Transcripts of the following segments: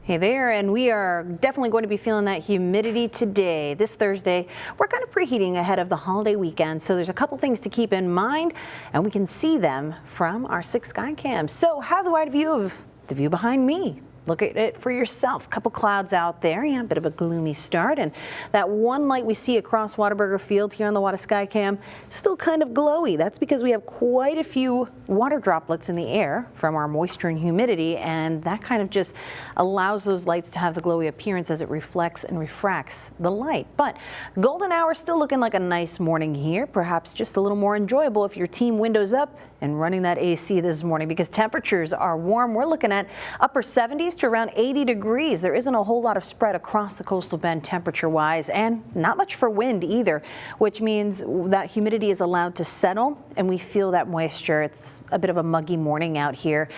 Hey there, and we are definitely going to be feeling that humidity today. This Thursday, we're kind of preheating ahead of the holiday weekend, so there's a couple things to keep in mind, and we can see them from our 6 sky cams. So have the wide view of the view behind me. Look at it for yourself. Couple clouds out there. Yeah, a bit of a gloomy start. And that one light we see across Whataburger Field here on the Whata Sky Cam, still kind of glowy. That's because we have quite a few water droplets in the air from our moisture and humidity, and that kind of just allows those lights to have the glowy appearance as it reflects and refracts the light. But golden hour still looking like a nice morning here, perhaps just a little more enjoyable if your team windows up and running that AC this morning, because temperatures are warm. We're looking at upper 70s to around 80 degrees. There isn't a whole lot of spread across the coastal bend temperature-wise, and not much for wind either, which means that humidity is allowed to settle, and we feel that moisture. It's a bit of a muggy morning out here.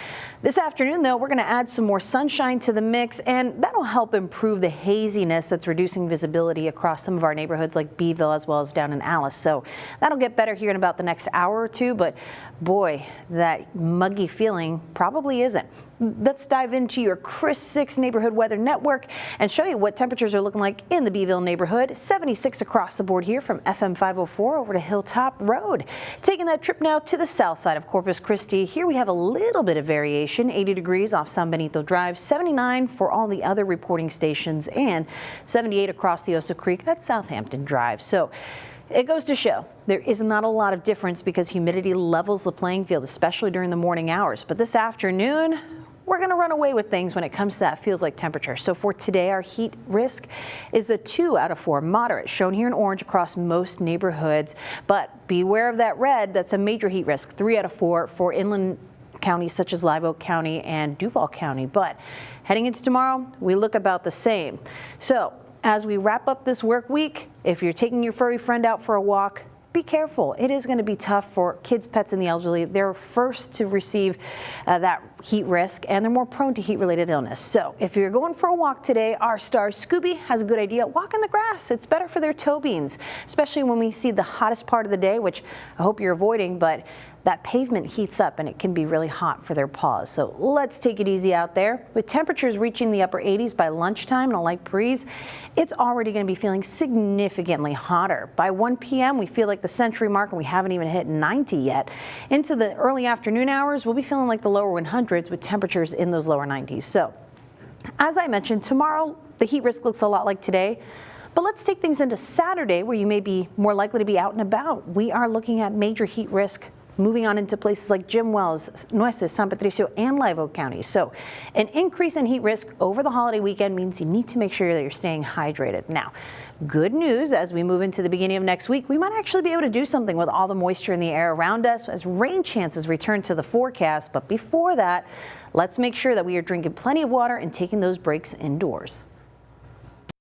This afternoon, though, we're going to add some more sunshine to the mix, and that'll help improve the haziness that's reducing visibility across some of our neighborhoods like Beeville as well as down in Alice. So that'll get better here in about the next hour or two, but boy, that muggy feeling probably isn't. Let's dive into your Chris 6 neighborhood weather network and show you what temperatures are looking like in the Beeville neighborhood. 76 across the board here from FM 504 over to Hilltop Road. Taking that trip now to the south side of Corpus Christi. Here we have a little bit of variation. 80 degrees off San Benito Drive, 79 for all the other reporting stations, and 78 across the Oso Creek at Southampton Drive. So it goes to show there is not a lot of difference because humidity levels the playing field, especially during the morning hours. But this afternoon, we're going to run away with things when it comes to that feels like temperature. So for today, our heat risk is a 2 out of 4, moderate, shown here in orange across most neighborhoods. But beware of that red, that's a major heat risk, 3 out of 4 for inland counties such as Live Oak County and Duval County. But heading into tomorrow, we look about the same. So as we wrap up this work week, if you're taking your furry friend out for a walk, be careful. It is going to be tough for kids, pets, and the elderly. They're first to receive that heat risk, and they're more prone to heat-related illness. So if you're going for a walk today, our star Scooby has a good idea. Walk in the grass. It's better for their toe beans, especially when we see the hottest part of the day, which I hope you're avoiding, but that pavement heats up and it can be really hot for their paws. So let's take it easy out there. With temperatures reaching the upper 80s by lunchtime and a light breeze, it's already going to be feeling significantly hotter. By 1 p.m., we feel like the century mark, and we haven't even hit 90 yet. Into the early afternoon hours, we'll be feeling like the lower 100s with temperatures in those lower 90s. So as I mentioned, tomorrow the heat risk looks a lot like today. But let's take things into Saturday, where you may be more likely to be out and about. We are looking at major heat risk moving on into places like Jim Wells, Nueces, San Patricio, and Live Oak County. So an increase in heat risk over the holiday weekend means you need to make sure that you're staying hydrated. Now, good news, as we move into the beginning of next week, we might actually be able to do something with all the moisture in the air around us as rain chances return to the forecast. But before that, let's make sure that we are drinking plenty of water and taking those breaks indoors.